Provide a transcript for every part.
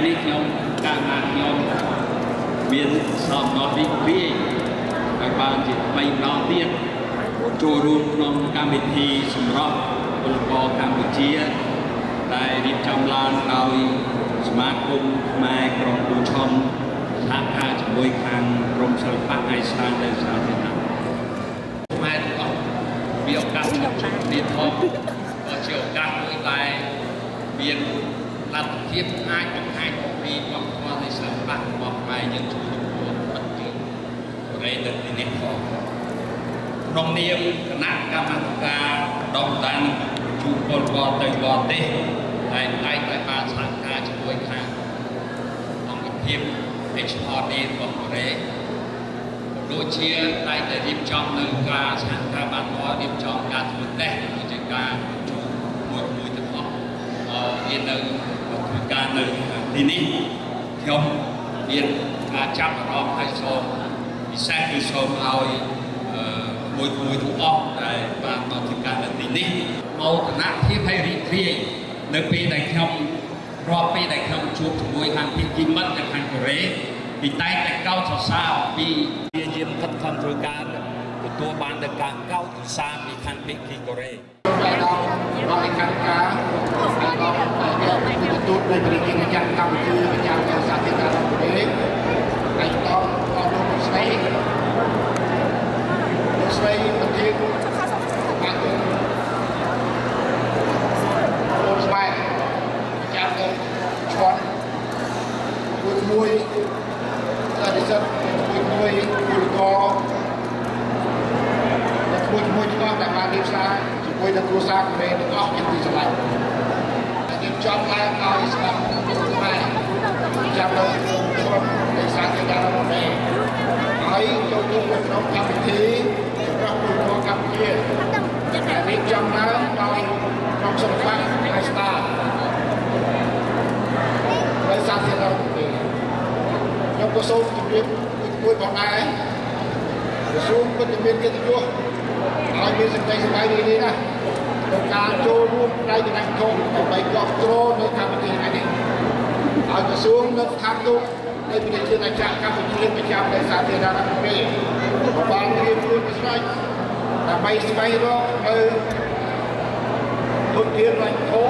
នេះខ្ញុំកាលណាខ្ញុំមានសំណត់រីករាយហើយបានជា3ម្ដងទៀតចូលរួមក្នុងកម្មវិធីសម្រាប់ពលករកម្ពុជាដែលរៀបចំឡើងដោយសមាគមខ្មែរក្រុងគូឆុនសហការជាមួយខាងក្រមសិល្បៈឯស្ថានទៅសាធារណៈខ្មែរទាំងអស់មានឱកាសជួបជុំគ្នាផងក៏ជាឱកាសមួយដែលមានលទ្ធភាពអាចបង្ហាញអំពីវប្បធម៌នៃសិល្បៈរបស់ខ្មែរយើងជួយរួមបទទីកូរ៉េនៅទីនេះផងក្នុងនាមគណៈកម្មាធិការដកដានជួបពលករទៅបរទេសដែលតែងតែបានសហការជាមួយខាងអង្គភាព HRD របស់កូរ៉េដូចជាតែងតែរៀបចំនៅការសហការបានមករៀបចំការធ្វើតេស្តគឺជាការជួបមួយទាំងអស់មាននៅធ្វើការនៅទីនេះខ្ញុំមានការចាប់អារម្មណ៍ហើយសូមពិសេសគឺសូមឲ្យមួយទាំងអស់ដែលបានមកធ្វើការនៅទីនេះមោទនភាពហើយរីករាយនៅពេលដែលខ្ញុំរាប់ពេលដែលខ្ញុំជួបជាមួយខាងពីគីមិតនិងខាងកូរ៉េពីតែងតែកោតសរសើរអំពីជាយាមខិតខំធ្វើការទទួលបាននូវការកោតសរសើរពីខាងពីគីកូរ៉េរដ្ឋលេខាធិការទទួលដោយប្រជាជនកម្ពុជាប្រចាំនៅសាធារណរដ្ឋកូរ៉េហើយដល់លោកស្រីប្រធានបានលោកស្បែកប្រចាំនៅឈុនមួយតែទីសុទ្ធមួយពលករមួយទាំងអស់ដែលបានរៀបសារជាមួយនឹងគ្រួសារកូរ៉េទាំងអស់ជាទីស្រឡាញ់ហើយយើងចង់ឡើងឲ្យស្ដាប់ខ្មែរចាំនៅក្នុងនៃសាធារណរដ្ឋកូរ៉េហើយចូលរួមក្នុងកម្មវិធីសម្រាប់ពលករកម្ពុជាដែលរៀបចំឡើងដោយក្រុមសិល្បៈហៃស្តាដោយសាធារណរដ្ឋកូរ៉េខ្ញុំក៏សូមជម្រាបមួយផងដែរក្រសួងវិទ្យាមានកិត្តិយសឲ្យមានសេចក្តីសម្រេចនេះណាក្នុងការចូលរួមដៃចំណេញធំដើម្បីគ្រប់គ្រងនៅកម្មវិធីនេះឲ្យក្រសួងនៅស្ថានទូតនៃប្រជាជនអាចារ្យកម្ពុជាប្រចាំនៅសាធារណរដ្ឋកូរ៉េបានរៀបខ្លួនប្រស្រ័យដើម្បីស្វែងរកនៅធនធានវត្ថុ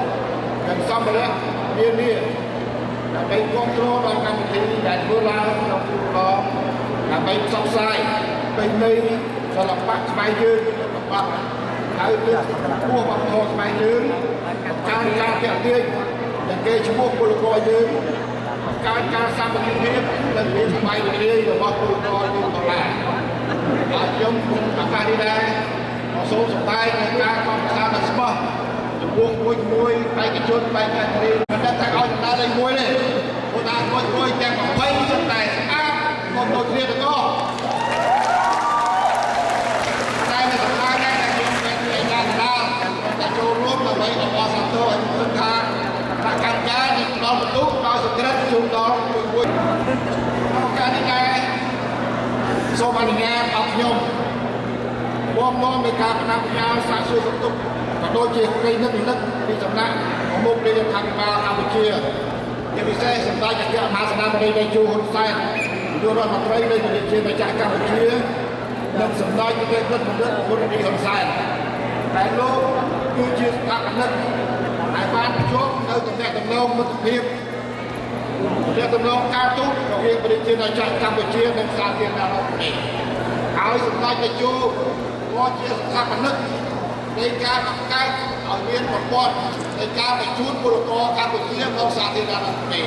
និងសម្ភារៈនានាដើម្បីគ្រប់គ្រងដល់កម្មវិធីដែលធ្វើឡើងក្នុងទីក្រុងដើម្បីផ្សព្វផ្សាយពេញនៃសិល្បៈខ្មែរយើងរបស់ហើយលើកកម្ពស់វប្បធម៌ខ្មែរយើងការតាក់ទាញដែលគេឈ្មោះពលករយើងការសាមគ្គីភាពនិងភាពស្បែករាយរបស់ពលករយើងទាំងឡាយហើយខ្ញុំឱកាសនេះដែរសូមសម្ដែងនៅការកសាងដល់ស្មោះចំពោះមួយបេក្ខជនបេក្ខនារីមិនដឹងថាឲ្យដំណើរលេខ1ទេព្រោះថាមួយទាំង20សុទ្ធតែស្អាតមកដូចគ្នាទាំងអស់តែនៅសំខាន់ដែរដែលខ្ញុំមានការដើរតែចូលរួមដើម្បីអបអរសាទរឲ្យគិតថាប្រកាសការនេះដល់បន្ទុកដោយសក្តិជូនដល់មួយឱកាសនេះដែរសូមអនុញ្ញាតឲ្យខ្ញុំបងនៃការផ្ដាំផ្ញើសាកសួរសន្ទុកក៏ដូចជាក្តីនឹកពីសំណាក់ប្រមុខរាជរដ្ឋាភិបាលកម្ពុជាជាពិសេសសម្ដេចអគ្គមហាសេនាបតីតេជោហ៊ុនសែននាយករដ្ឋមន្ត្រីនៃប្រជាជាតិម្ចាស់កម្ពុជានិងសម្ដេចនាយករដ្ឋមន្ត្រីហ៊ុនហ៊ុនសែនដែលលោកគឺជាស្ថាបនិកដែលបានភ្ជាប់នៅទំនាក់ទំនងមិត្តភាពទំនាក់ទំនងការទូតរវាងប្រជាជាតិម្ចាស់កម្ពុជានិងសាធារណរដ្ឋកូរ៉េហើយសម្ដេចតេជោក៏ជាស្ថាបនិកនៃការបង្កើតឲ្យមានប្រព័ន្ធនៃការបញ្ជូនពលករកម្ពុជាមកសាធារណរដ្ឋកូរ៉េ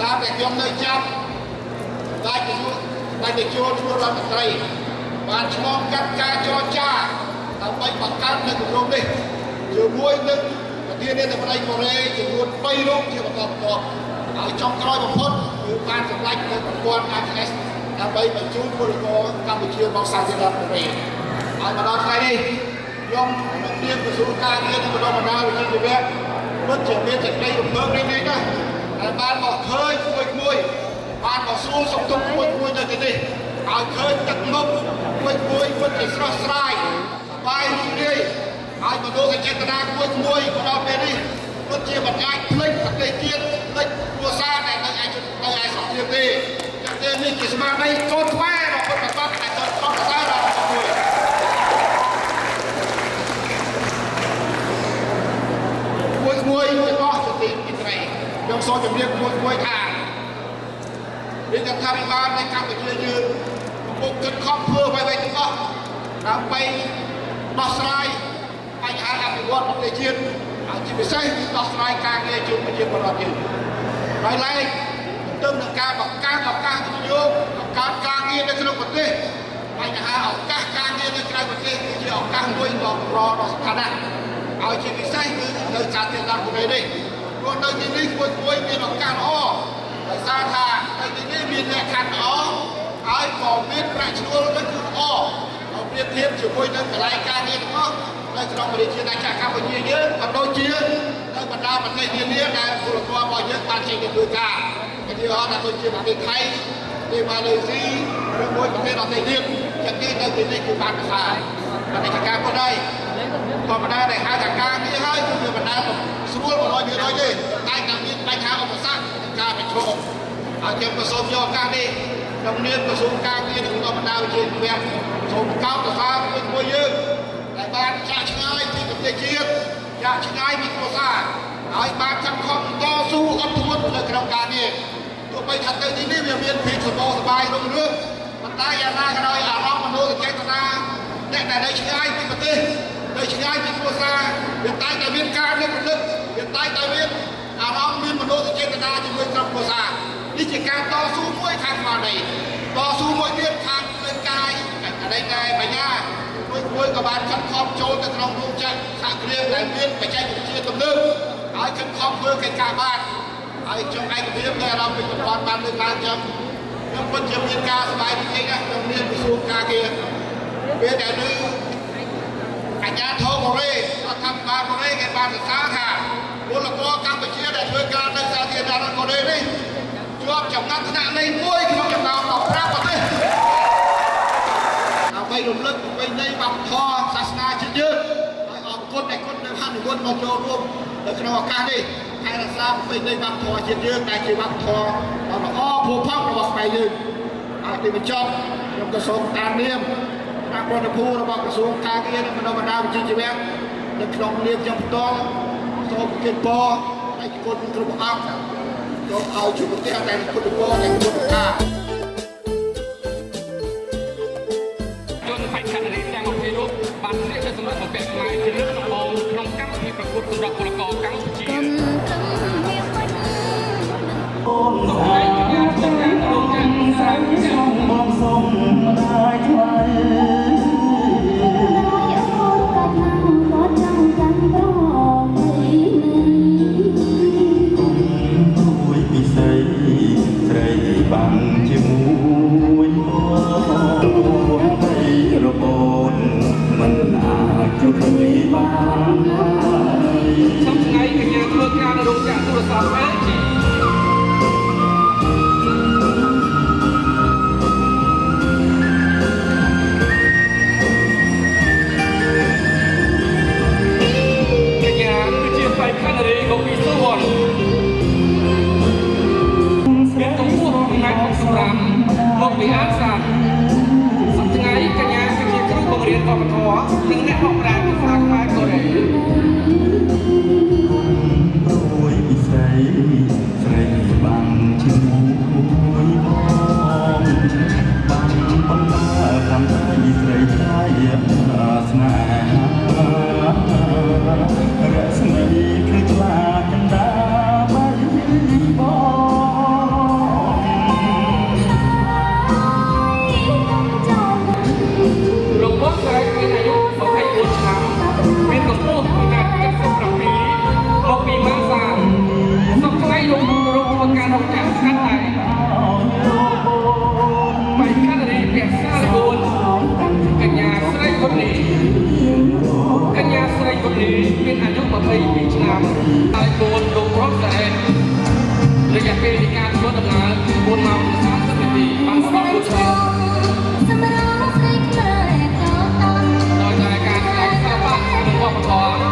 តាមតែខ្ញុំនៅចាប់តែតេជោជួបរដ្ឋមន្ត្រីបានឆ្លងកាត់ការចរចាដើម្បីបង្កើតនៅគម្រោងនេះជាមួយនឹងប្រធានាធិបតីកូរ៉េចំនួន3រូបជាបន្តបន្ទាប់ហើយចុងក្រោយបំផុតគឺបានសម្រេចនៅប្រព័ន្ធ ATS ដើម្បីបញ្ជូនពលករកម្ពុជាមកសាធារណរដ្ឋកូរ៉េហើយមកដល់ថ្ងៃនេះខ្ញុំនឹងមានក្រសួងការងារនិងបណ្ដុះបណ្ដាលវិជ្ជាជីវៈពិតជាមានសេចក្តីរំភើបនេះណាដែលបានមកឃើញមួយបានមកសួរសុខទុក្ខមួយនៅទីនេះឲ្យឃើញទឹកមុខមួយពិតជាស្រស់ស្រាយសប្បាយរីករាយហើយមនោសញ្ចេតនាមួយមកដល់ពេលនេះពិតជាមិនអាចភ្លេចប្រទេសជាតិភ្លេចគ្រួសារ ជាស្មារតីកូនខ្មែររបស់ពុទ្ធបរិស័ទតែកូនស្រុកដែរមួយទាំងអស់ទៅទីឥត្រេខ្ញុំសូមជម្រាបមួយថារដ្ឋាភិបាលនៃកម្ពុជាយើងពុកគិតខំធ្វើអ្វីៗទាំងអស់ដើម្បីដោះស្រាយបញ្ហាអភិវឌ្ឍប្រទេសជាតិហើយជាពិសេសដោះស្រាយការងារជូនប្រជាពលរដ្ឋយើងហើយឡែកទើបនឹងការបង្កើតឱកាសវិនិយោគបង្កើតការងារនៅក្នុងប្រទេសបញ្ហាឱកាសការងារនៅក្រៅប្រទេសគឺជាឱកាសមួយដ៏កម្រដ៏សំខាន់ណាស់ហើយជាពិសេសគឺនៅសាធារណរដ្ឋនេះព្រោះនៅទីនេះមួយមានឱកាសល្អដោយសារថានៅទីនេះមានលក្ខខណ្ឌល្អហើយក៏មានប្រាក់ឈ្នួលនឹងគឺល្អហើយប្រៀបធៀបជាមួយនឹងកន្លែងការងារទាំងអស់នៅក្នុងប្រទេសជាតិកម្ពុជាយើងក៏ដូចជានៅបណ្ដាប្រទេសនានាដែលពលរដ្ឋរបស់យើងបានចេញទៅធ្វើការឧទាហរណ៍ថាដូចជាប្រទេសថៃប្រទេសម៉ាឡេស៊ីឬមួយប្រទេសដទៃទៀតយ៉ាងនេះនៅទីនេះគឺបានប្រសើរតែការប៉ុណ្ណេះធម្មតាដែលហៅថាការងារហើយគឺវាបណ្ដាស្រួល100%ទេតែតែមានបញ្ហាឧបសគ្គការប្រឈមហើយខ្ញុំក៏សូមយកឱកាសនេះក្នុងនាមក្រសួងការងារនិងបណ្ដាវិជ្ជាជីវៈសូមកោតសរសើរមួយយើងដែលបានចាក់ឆ្ងាយពីប្រទេសជាតិចាក់ឆ្ងាយពីគ្រួសារហើយបានខិតខំតស៊ូអត់ធ្មត់នៅក្នុងការងារទោះបីថាទៅទីនេះវាមានភាពសប្បាយរុងរឿងប៉ុន្តែយ៉ាងណាក៏ដោយអារម្មណ៍មនោសញ្ចេតនាអ្នកដែលនៅឆ្ងាយពីប្រទេសនៅឆ្ងាយពីគ្រួសារវាតែតែមានការនឹករលឹកវាតែតែមានអារម្មណ៍មានមនោសញ្ចេតនាជាមួយក្រុមគ្រួសារនេះជាការតស៊ូមួយខាងស្មារតីតស៊ូមួយទៀតខាងផ្លូវកាយអតីតបញ្ញាមួយក៏បានខិតខំចូលទៅក្នុងរោងចក្រសហគ្រាសដែលមានបច្ចេកវិទ្យាទំនើបហើយខិតខំធ្វើកិច្ចការបានហើយខ្ញុំឯកភាពនៅអារម្មណ៍ពីតំបន់បានលើកឡើងចឹងខ្ញុំពិតជាមានការសប្បាយរីករាយណាស់ក្នុងនាមក្រសួងការងារពេលដែលនៅអាជ្ញាធរកូរ៉េរដ្ឋាភិបាលកូរ៉េគេបានសរសើរថាពលករកម្ពុជាដែលធ្វើការនៅសាធារណរដ្ឋកូរ៉េនេះជាប់ចំណាត់ថ្នាក់លេខ1ក្នុងចំណោម15ប្រទេសដើម្បីរំលឹកប្រពៃណីវប្បធម៌សាសនាជាតិយើងហើយអរគុណដែលគុណនៅអនុវត្តមកចូលរួមនៅក្នុងឱកាសនេះហើយរក្សាប្រពៃណីវប្បធម៌ជាតិយើងដែលជាវប្បធម៌ដ៏ល្អផូរផង់របស់ខ្មែរយើងហើយទីបញ្ចប់ខ្ញុំក៏សូមតាមនាមតាមប្រតិភូរបស់ក្រសួងការងារនិងបណ្ដាវិជ្ជាជីវៈនៅក្នុងនាមខ្ញុំផ្ទាល់សូមគិតពរឲ្យគុណគ្រប់អង្គចូលឲ្យជួបប្រទេសដែលគុណពរដែលគុណការជនបច្ចុប្បន្ននេះទាំង20រូបបានស្លៀកជាសម្រាប់បំពាក់ខ្មែរជាលើកដំបូងក្នុងកម្មវិធីប្រកួតសម្រាប់ពលករកម្ពុជាអូនហើយយ៉ាងជាការរងចាំស្រាវជ្រាវបងសុំได้ថ្លៃបានជាមួយបងបីរបូតមិនអាចជួយបានក្នុងថ្ងៃកញ្ញាធ្វើការនៅរោងចក្រទូរស័ព្ទ LG កញ្ញាគឺជាផ្នែកខាងរីកូពីសុវណ្ណមកពីអាសាសប្តាហ៍កញ្ញាគឺជាគ្រូបង្រៀនវប្បធម៌និងអ្នកបកប្រែភាសាខ្មែរកូរ៉េព្រួយពិសីស្រីបានជាមួយបងបានបណ្ដាកម្មវិធីស្រីថ្លៃស្នេហារស្មីគឺខ្លាកណ្ដាបាយបងមានអាយុ24ឆ្នាំមានកម្ពស់1.77មកពីម៉ាសាសប្តាហ៍លោកធ្វើការរកចាក់ស្កាត់តែបៃការីភាសា4កញ្ញាស្រីគុណនេះមានអាយុ22ឆ្នាំហើយ4លោករត់ដែររយៈពេលនៃការធ្វើដំណើរ4ម៉ោង30នាទីបានស្ដាប់ដូចនេះវប្បធម៌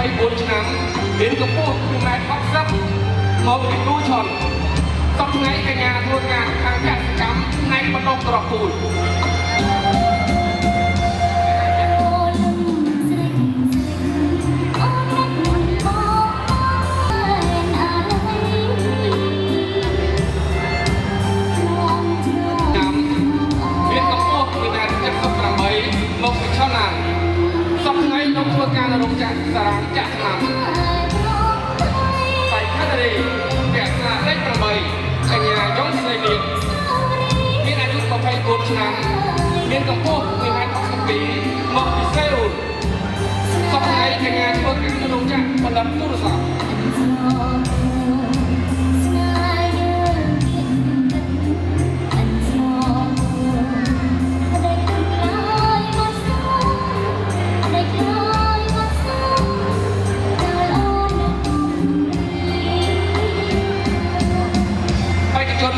24 ឆ្នាំមានកម្ពស់1.60 ម៉ែត្រមកពីគូឈុនសប្តាហ៍កញ្ញាធ្វើការខាងកសិកម្មផ្នែកបណ្ដុះត្រពូលមកពីឆ្នាំណាសប្តាហ៍ខ្ញុំធ្វើការនៅរោងចក្រសារ៉ាំចាក់ឆ្នាំបៃខាតរីពាក់ស្លាលេខ8កញ្ញាយ៉ុងស្រីលៀកមានអាយុ24ឆ្នាំមានកម្ពស់1.62 ម៉ែត្រមកពីសេអ៊ូលសប្តាហ៍កញ្ញាធ្វើការនៅរោងចក្រផលិតទូរស័ព្ទ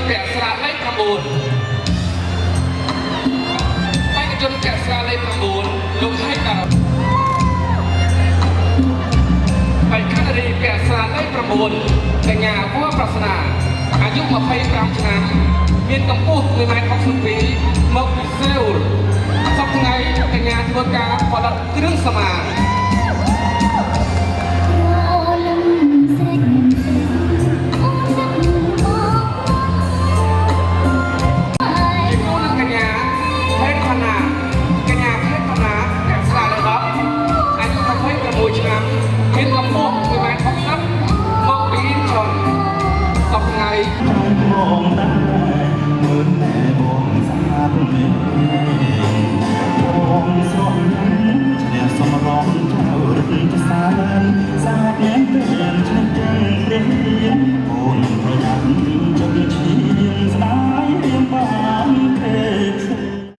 ពាក់ស្លាលេខ9បេក្ខជនពាក់ស្លាលេខ9លោកហៃតាបេក្ខនារីពាក់ស្លាលេខ9កញ្ញាវ៉ាប្រស្នាអាយុ25ឆ្នាំមានកម្ពស់1.62 ម៉ែត្រមកពីសេអ៊ូលសប្តាហ៍កញ្ញាធ្វើការផលិតគ្រឿងសម្អាងមានកម្ពស់